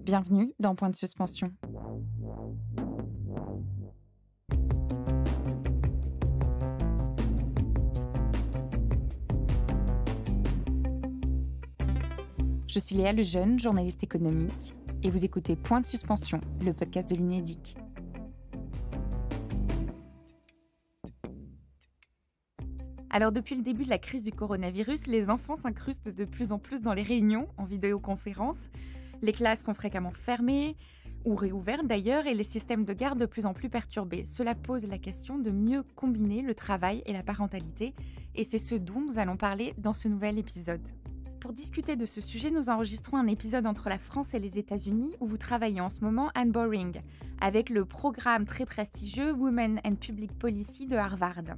Bienvenue dans Point de suspension. Je suis Léa Lejeune, journaliste économique, et vous écoutez Point de suspension, le podcast de l'Unédic. Alors depuis le début de la crise du coronavirus, les enfants s'incrustent de plus en plus dans les réunions en vidéoconférence. Les classes sont fréquemment fermées, ou réouvertes d'ailleurs, et les systèmes de garde de plus en plus perturbés. Cela pose la question de mieux combiner le travail et la parentalité, et c'est ce dont nous allons parler dans ce nouvel épisode. Pour discuter de ce sujet, nous enregistrons un épisode entre la France et les États-Unis où vous travaillez en ce moment Anne Boring, avec le programme très prestigieux Women and Public Policy de Harvard.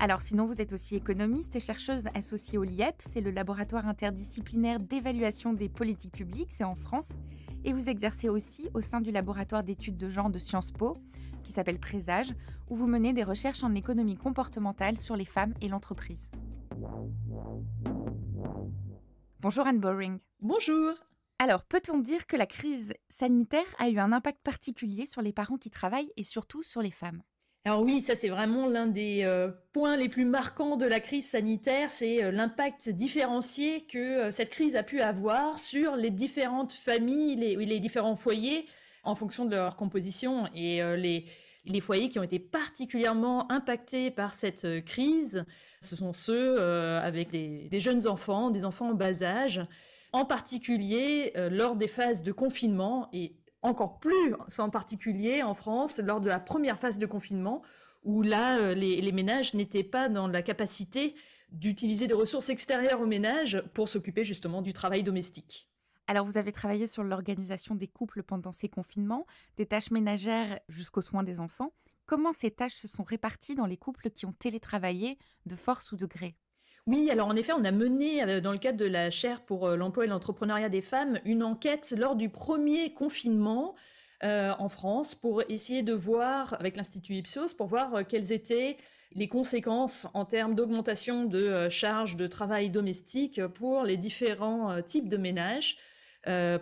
Alors sinon, vous êtes aussi économiste et chercheuse associée au LIEP, c'est le laboratoire interdisciplinaire d'évaluation des politiques publiques, c'est en France, et vous exercez aussi au sein du laboratoire d'études de genre de Sciences Po, qui s'appelle Présage, où vous menez des recherches en économie comportementale sur les femmes et l'entreprise. Bonjour Anne Boring. Bonjour. Alors, peut-on dire que la crise sanitaire a eu un impact particulier sur les parents qui travaillent et surtout sur les femmes ? Alors oui, ça c'est vraiment l'un des points les plus marquants de la crise sanitaire, c'est l'impact différencié que cette crise a pu avoir sur les différentes familles, les différents foyers en fonction de leur composition. Et les foyers qui ont été particulièrement impactés par cette crise, ce sont ceux avec des jeunes enfants, des enfants en bas âge, en particulier lors des phases de confinement et encore plus, en particulier en France, lors de la première phase de confinement, où là, les ménages n'étaient pas dans la capacité d'utiliser des ressources extérieures aux ménages pour s'occuper justement du travail domestique. Alors, vous avez travaillé sur l'organisation des couples pendant ces confinements, des tâches ménagères jusqu'aux soins des enfants. Comment ces tâches se sont réparties dans les couples qui ont télétravaillé de force ou de gré ? Oui, alors en effet, on a mené, dans le cadre de la chaire pour l'emploi et l'entrepreneuriat des femmes, une enquête lors du premier confinement en France pour essayer de voir, avec l'Institut Ipsos, pour voir quelles étaient les conséquences en termes d'augmentation de charges de travail domestique pour les différents types de ménages.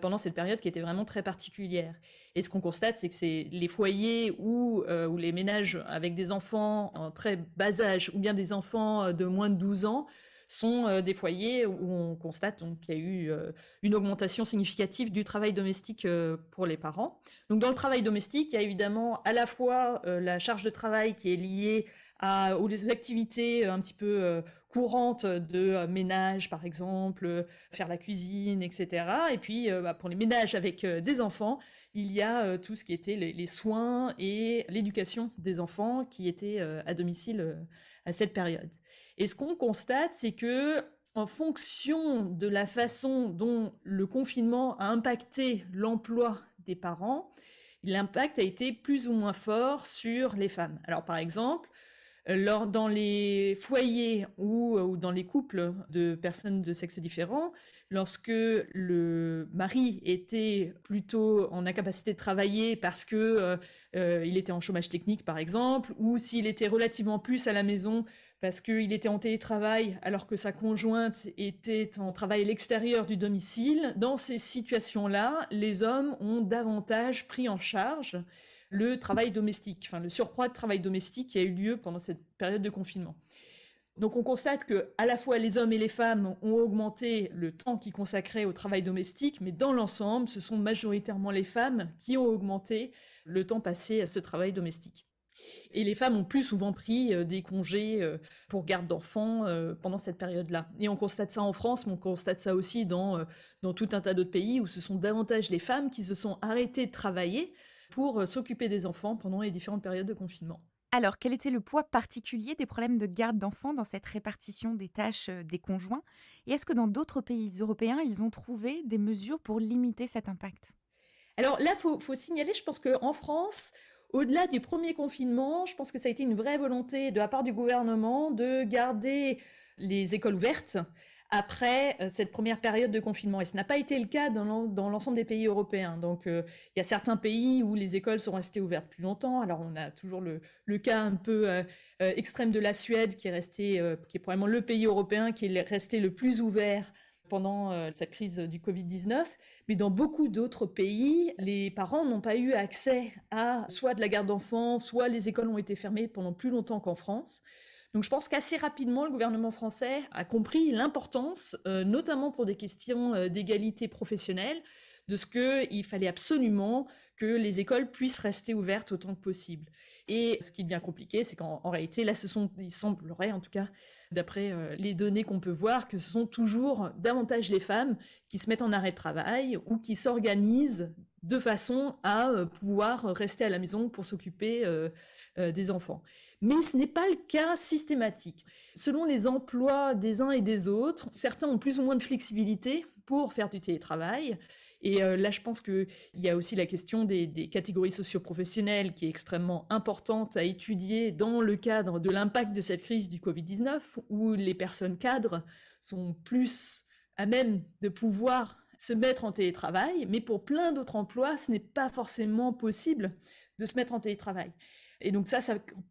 Pendant cette période qui était vraiment très particulière. Et ce qu'on constate, c'est que c'est les foyers où les ménages avec des enfants en très bas âge ou bien des enfants de moins de 12 ans sont des foyers où on constate qu'il y a eu une augmentation significative du travail domestique pour les parents. Donc dans le travail domestique, il y a évidemment à la fois la charge de travail qui est liée aux activités un petit peu courantes de ménage, par exemple, faire la cuisine, etc. Et puis, pour les ménages avec des enfants, il y a tout ce qui était les soins et l'éducation des enfants qui étaient à domicile à cette période. Et ce qu'on constate, c'est que en fonction de la façon dont le confinement a impacté l'emploi des parents, l'impact a été plus ou moins fort sur les femmes. Alors, par exemple, dans les foyers ou dans les couples de personnes de sexe différent, lorsque le mari était plutôt en incapacité de travailler parce que il était en chômage technique par exemple, ou s'il était relativement plus à la maison parce qu'il était en télétravail alors que sa conjointe était en travail à l'extérieur du domicile, dans ces situations-là, les hommes ont davantage pris en charge le travail domestique, enfin le surcroît de travail domestique qui a eu lieu pendant cette période de confinement. Donc on constate que à la fois les hommes et les femmes ont augmenté le temps qu'ils consacraient au travail domestique, mais dans l'ensemble, ce sont majoritairement les femmes qui ont augmenté le temps passé à ce travail domestique. Et les femmes ont plus souvent pris des congés pour garde d'enfants pendant cette période-là. Et on constate ça en France, mais on constate ça aussi dans tout un tas d'autres pays où ce sont davantage les femmes qui se sont arrêtées de travailler pour s'occuper des enfants pendant les différentes périodes de confinement. Alors, quel était le poids particulier des problèmes de garde d'enfants dans cette répartition des tâches des conjoints ? Et est-ce que dans d'autres pays européens, ils ont trouvé des mesures pour limiter cet impact ? Alors là, faut signaler, je pense qu'en France, au-delà du premier confinement, je pense que ça a été une vraie volonté de la part du gouvernement de garder les écoles ouvertes après cette première période de confinement. Et ce n'a pas été le cas dans l'ensemble des pays européens. Donc, il y a certains pays où les écoles sont restées ouvertes plus longtemps. Alors, on a toujours le cas un peu extrême de la Suède, qui est probablement le pays européen qui est resté le plus ouvert pendant cette crise du Covid-19, mais dans beaucoup d'autres pays, les parents n'ont pas eu accès à soit de la garde d'enfants, soit les écoles ont été fermées pendant plus longtemps qu'en France. Donc je pense qu'assez rapidement, le gouvernement français a compris l'importance, notamment pour des questions d'égalité professionnelle, de ce qu'il fallait absolument que les écoles puissent rester ouvertes autant que possible. Et ce qui devient compliqué, c'est qu'en réalité, là, il semblerait, en tout cas, d'après les données qu'on peut voir, que ce sont toujours davantage les femmes qui se mettent en arrêt de travail ou qui s'organisent de façon à pouvoir rester à la maison pour s'occuper des enfants. Mais ce n'est pas le cas systématique. Selon les emplois des uns et des autres, certains ont plus ou moins de flexibilité pour faire du télétravail. Et là, je pense qu'il y a aussi la question des catégories socio-professionnelles qui est extrêmement importante à étudier dans le cadre de l'impact de cette crise du Covid-19, où les personnes cadres sont plus à même de pouvoir se mettre en télétravail, mais pour plein d'autres emplois, ce n'est pas forcément possible de se mettre en télétravail. Et donc ça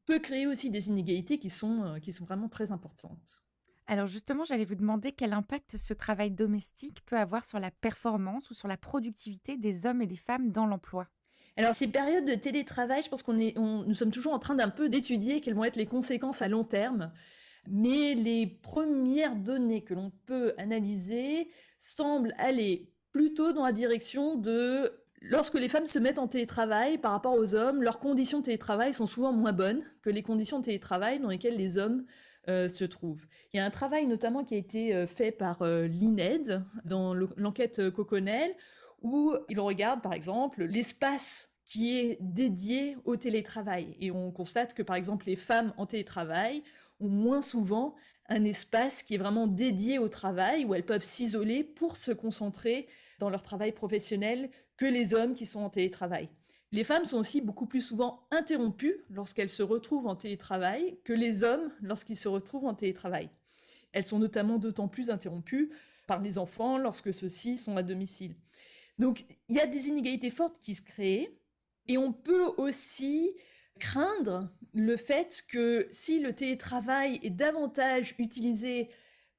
peut créer aussi des inégalités qui sont vraiment très importantes. Alors justement, j'allais vous demander quel impact ce travail domestique peut avoir sur la performance ou sur la productivité des hommes et des femmes dans l'emploi. Alors ces périodes de télétravail, je pense nous sommes toujours en train d'un peu d'étudier quelles vont être les conséquences à long terme. Mais les premières données que l'on peut analyser semblent aller plutôt dans la direction de lorsque les femmes se mettent en télétravail par rapport aux hommes, leurs conditions de télétravail sont souvent moins bonnes que les conditions de télétravail dans lesquelles les hommes se trouvent. Il y a un travail notamment qui a été fait par l'INED dans l'enquête Coconel où il regarde par exemple l'espace qui est dédié au télétravail. Et on constate que par exemple les femmes en télétravail ont moins souvent un espace qui est vraiment dédié au travail, où elles peuvent s'isoler pour se concentrer dans leur travail professionnel que les hommes qui sont en télétravail. Les femmes sont aussi beaucoup plus souvent interrompues lorsqu'elles se retrouvent en télétravail que les hommes lorsqu'ils se retrouvent en télétravail. Elles sont notamment d'autant plus interrompues par les enfants lorsque ceux-ci sont à domicile. Donc il y a des inégalités fortes qui se créent et on peut aussi craindre le fait que si le télétravail est davantage utilisé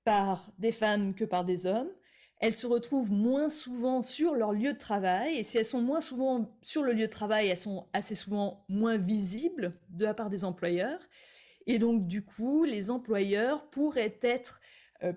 par des femmes que par des hommes, elles se retrouvent moins souvent sur leur lieu de travail, et si elles sont moins souvent sur le lieu de travail, elles sont assez souvent moins visibles de la part des employeurs, et donc du coup, les employeurs pourraient être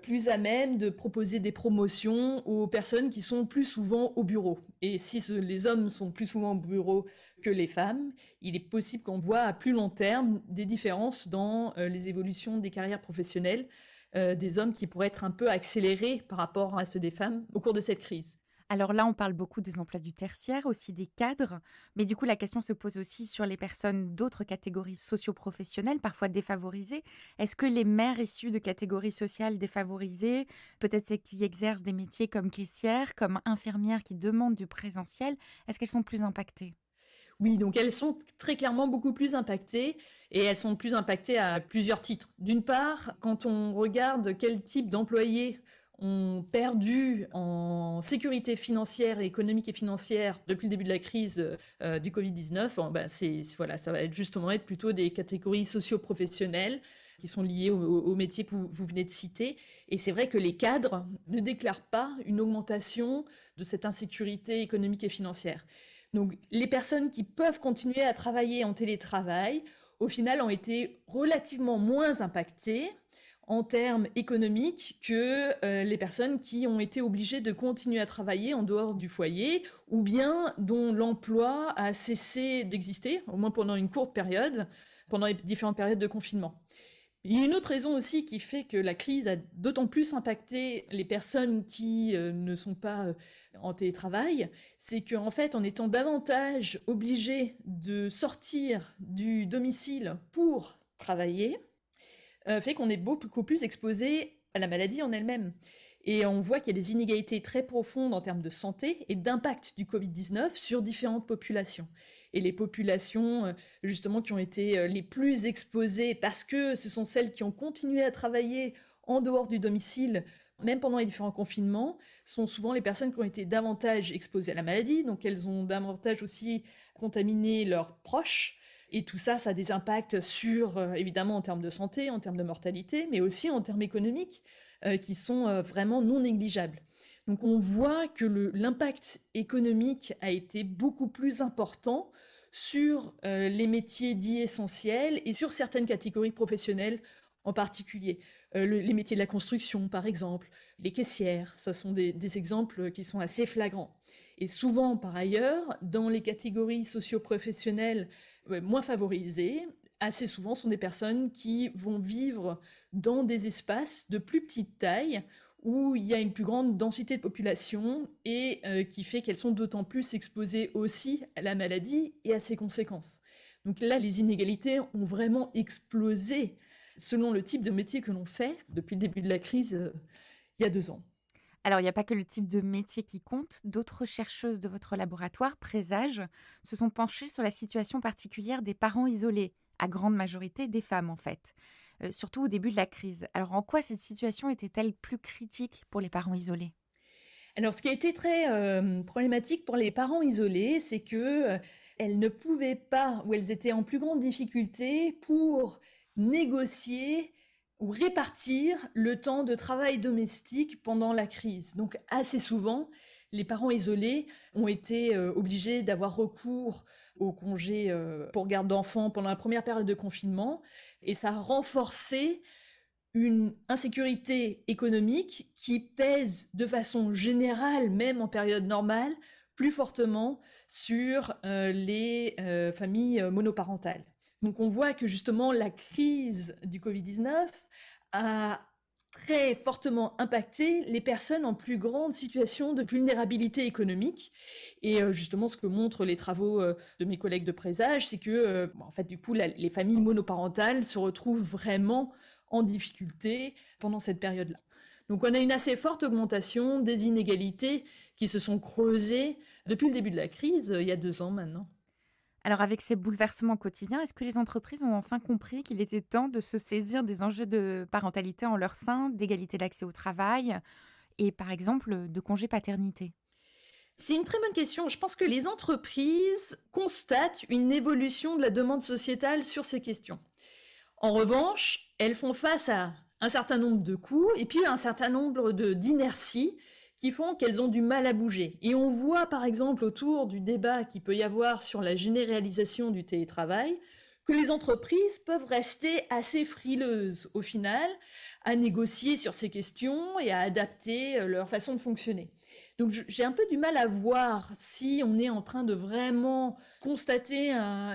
plus à même de proposer des promotions aux personnes qui sont plus souvent au bureau. Et si les hommes sont plus souvent au bureau que les femmes, il est possible qu'on voit à plus long terme des différences dans les évolutions des carrières professionnelles des hommes qui pourraient être un peu accélérées par rapport au reste des femmes au cours de cette crise. Alors là, on parle beaucoup des emplois du tertiaire, aussi des cadres, mais du coup, la question se pose aussi sur les personnes d'autres catégories socio-professionnelles, parfois défavorisées. Est-ce que les mères issues de catégories sociales défavorisées, peut-être celles qui exercent des métiers comme caissières, comme infirmières qui demandent du présentiel, est-ce qu'elles sont plus impactées ? Oui, donc elles sont très clairement beaucoup plus impactées et elles sont plus impactées à plusieurs titres. D'une part, quand on regarde quel type d'employés ont perdu en sécurité financière, économique et financière depuis le début de la crise du Covid-19, ça va justement être plutôt des catégories socio-professionnelles qui sont liées au métier que vous venez de citer. Et c'est vrai que les cadres ne déclarent pas une augmentation de cette insécurité économique et financière. Donc les personnes qui peuvent continuer à travailler en télétravail, au final, ont été relativement moins impactées en termes économiques que les personnes qui ont été obligées de continuer à travailler en dehors du foyer ou bien dont l'emploi a cessé d'exister, au moins pendant une courte période, pendant les différentes périodes de confinement. Il y a une autre raison aussi qui fait que la crise a d'autant plus impacté les personnes qui ne sont pas en télétravail, c'est qu'en fait, en étant davantage obligés de sortir du domicile pour travailler, fait qu'on est beaucoup plus exposé à la maladie en elle-même. Et on voit qu'il y a des inégalités très profondes en termes de santé et d'impact du Covid-19 sur différentes populations. Et les populations, justement, qui ont été les plus exposées parce que ce sont celles qui ont continué à travailler en dehors du domicile, même pendant les différents confinements, sont souvent les personnes qui ont été davantage exposées à la maladie, donc elles ont davantage aussi contaminé leurs proches. Et tout ça, ça a des impacts sur, évidemment, en termes de santé, en termes de mortalité, mais aussi en termes économiques, qui sont vraiment non négligeables. Donc on voit que l'impact économique a été beaucoup plus important sur les métiers dits essentiels et sur certaines catégories professionnelles en particulier. Les métiers de la construction, par exemple, les caissières, ça sont des exemples qui sont assez flagrants. Et souvent, par ailleurs, dans les catégories socio-professionnelles moins favorisées, assez souvent sont des personnes qui vont vivre dans des espaces de plus petite taille, où il y a une plus grande densité de population et qui fait qu'elles sont d'autant plus exposées aussi à la maladie et à ses conséquences. Donc là, les inégalités ont vraiment explosé selon le type de métier que l'on fait depuis le début de la crise, il y a 2 ans. Alors, il n'y a pas que le type de métier qui compte. D'autres chercheuses de votre laboratoire, Présage, se sont penchées sur la situation particulière des parents isolés, à grande majorité des femmes en fait, surtout au début de la crise. Alors, en quoi cette situation était-elle plus critique pour les parents isolés ? Alors, ce qui a été très problématique pour les parents isolés, c'est que elles ne pouvaient pas, ou elles étaient en plus grande difficulté pour négocier ou répartir le temps de travail domestique pendant la crise. Donc assez souvent, les parents isolés ont été obligés d'avoir recours au congé pour garde d'enfants pendant la première période de confinement, et ça a renforcé une insécurité économique qui pèse de façon générale, même en période normale, plus fortement sur les familles monoparentales. Donc on voit que justement la crise du Covid-19 a très fortement impacté les personnes en plus grande situation de vulnérabilité économique. Et justement, ce que montrent les travaux de mes collègues de Présage, c'est que en fait, du coup, les familles monoparentales se retrouvent vraiment en difficulté pendant cette période-là. Donc on a une assez forte augmentation des inégalités qui se sont creusées depuis le début de la crise, il y a 2 ans maintenant. Alors, avec ces bouleversements quotidiens, est-ce que les entreprises ont enfin compris qu'il était temps de se saisir des enjeux de parentalité en leur sein, d'égalité d'accès au travail et, par exemple, de congé paternité ? C'est une très bonne question. Je pense que les entreprises constatent une évolution de la demande sociétale sur ces questions. En revanche, elles font face à un certain nombre de coûts et puis un certain nombre d'inerties qui font qu'elles ont du mal à bouger. Et on voit par exemple autour du débat qu'il peut y avoir sur la généralisation du télétravail que les entreprises peuvent rester assez frileuses au final à négocier sur ces questions et à adapter leur façon de fonctionner. Donc j'ai un peu du mal à voir si on est en train de vraiment constater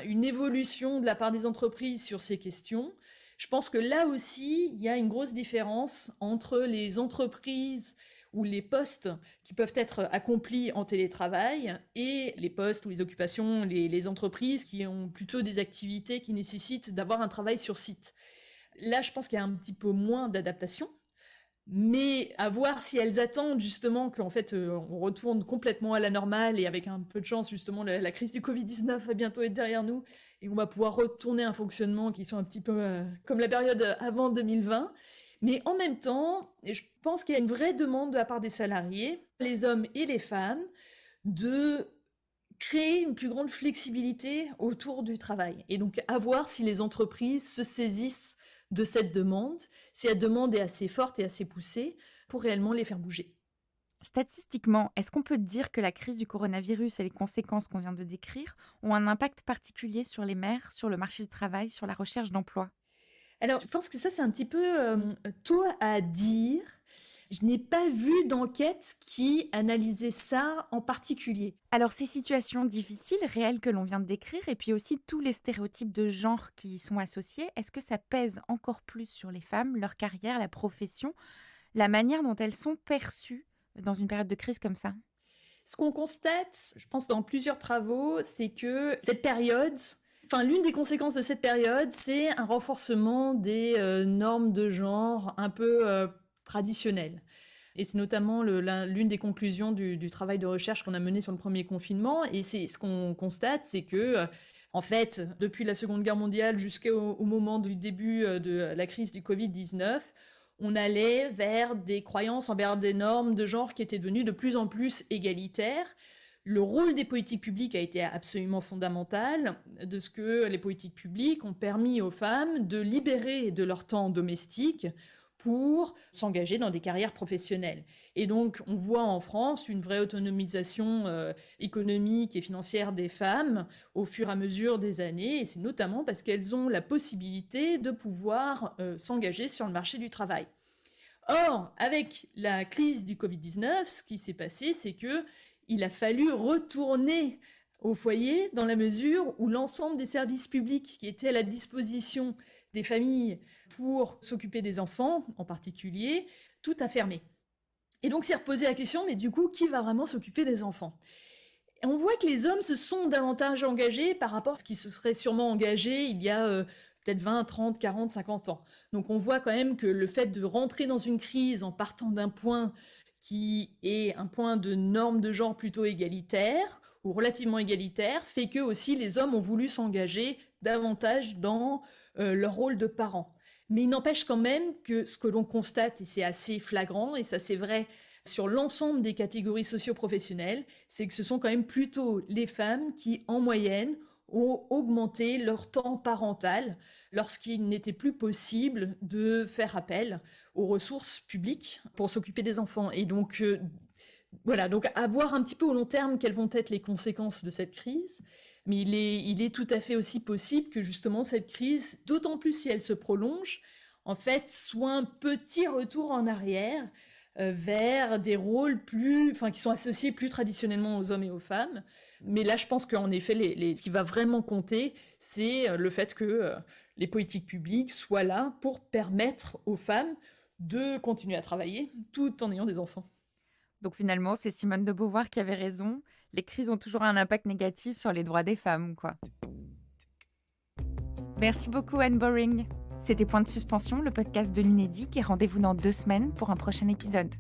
une évolution de la part des entreprises sur ces questions. Je pense que là aussi, il y a une grosse différence entre les entreprises ou les postes qui peuvent être accomplis en télétravail et les postes ou les occupations, les entreprises qui ont plutôt des activités qui nécessitent d'avoir un travail sur site. Là, je pense qu'il y a un petit peu moins d'adaptation, mais à voir si elles attendent justement qu'en fait on retourne complètement à la normale et avec un peu de chance justement la crise du Covid-19 va bientôt être derrière nous et on va pouvoir retourner à un fonctionnement qui soit un petit peu comme la période avant 2020. Mais en même temps, je pense qu'il y a une vraie demande de la part des salariés, les hommes et les femmes, de créer une plus grande flexibilité autour du travail. Et donc, à voir si les entreprises se saisissent de cette demande, si la demande est assez forte et assez poussée, pour réellement les faire bouger. Statistiquement, est-ce qu'on peut dire que la crise du coronavirus et les conséquences qu'on vient de décrire ont un impact particulier sur les mères, sur le marché du travail, sur la recherche d'emploi ? Alors, je pense que ça, c'est un petit peu tôt à dire. Je n'ai pas vu d'enquête qui analysait ça en particulier. Alors, ces situations difficiles, réelles que l'on vient de décrire, et puis aussi tous les stéréotypes de genre qui y sont associés, est-ce que ça pèse encore plus sur les femmes, leur carrière, la profession, la manière dont elles sont perçues dans une période de crise comme ça ? Ce qu'on constate, je pense, dans plusieurs travaux, c'est que cette période... l'une des conséquences de cette période, c'est un renforcement des normes de genre un peu traditionnelles. Et c'est notamment l'une des conclusions du travail de recherche qu'on a mené sur le premier confinement. Et c'est ce qu'on constate, c'est que, en fait, depuis la Seconde Guerre mondiale jusqu'au moment du début de la crise du Covid-19, on allait vers des croyances envers des normes de genre qui étaient devenues de plus en plus égalitaires, Le rôle des politiques publiques a été absolument fondamental, de ce que les politiques publiques ont permis aux femmes de libérer de leur temps domestique pour s'engager dans des carrières professionnelles. Et donc, on voit en France une vraie autonomisation économique et financière des femmes au fur et à mesure des années, et c'est notamment parce qu'elles ont la possibilité de pouvoir s'engager sur le marché du travail. Or, avec la crise du Covid-19, ce qui s'est passé, c'est qu'il a fallu retourner au foyer dans la mesure où l'ensemble des services publics qui étaient à la disposition des familles pour s'occuper des enfants, en particulier, tout a fermé. Et donc, s'est reposé la question, mais du coup, qui va vraiment s'occuper des enfants ? Et on voit que les hommes se sont davantage engagés par rapport à ce qui se serait sûrement engagé il y a peut-être 20, 30, 40, 50 ans. Donc, on voit quand même que le fait de rentrer dans une crise en partant d'un point qui est un point de norme de genre plutôt égalitaire, ou relativement égalitaire, fait que aussi les hommes ont voulu s'engager davantage dans leur rôle de parents. Mais il n'empêche quand même que ce que l'on constate, et c'est assez flagrant, et ça c'est vrai sur l'ensemble des catégories socio-professionnelles, c'est que ce sont quand même plutôt les femmes qui, en moyenne, ont augmenté leur temps parental lorsqu'il n'était plus possible de faire appel aux ressources publiques pour s'occuper des enfants. Et donc, voilà, donc à voir un petit peu au long terme quelles vont être les conséquences de cette crise. Mais il est tout à fait aussi possible que justement cette crise, d'autant plus si elle se prolonge, en fait, soit un petit retour en arrière vers des rôles qui sont associés plus traditionnellement aux hommes et aux femmes. Mais là, je pense qu'en effet, ce qui va vraiment compter, c'est le fait que les politiques publiques soient là pour permettre aux femmes de continuer à travailler tout en ayant des enfants. Donc finalement, c'est Simone de Beauvoir qui avait raison. Les crises ont toujours un impact négatif sur les droits des femmes, quoi. Merci beaucoup, Anne Boring. C'était Point de suspension, le podcast de l'Unédic, et rendez-vous dans 2 semaines pour un prochain épisode.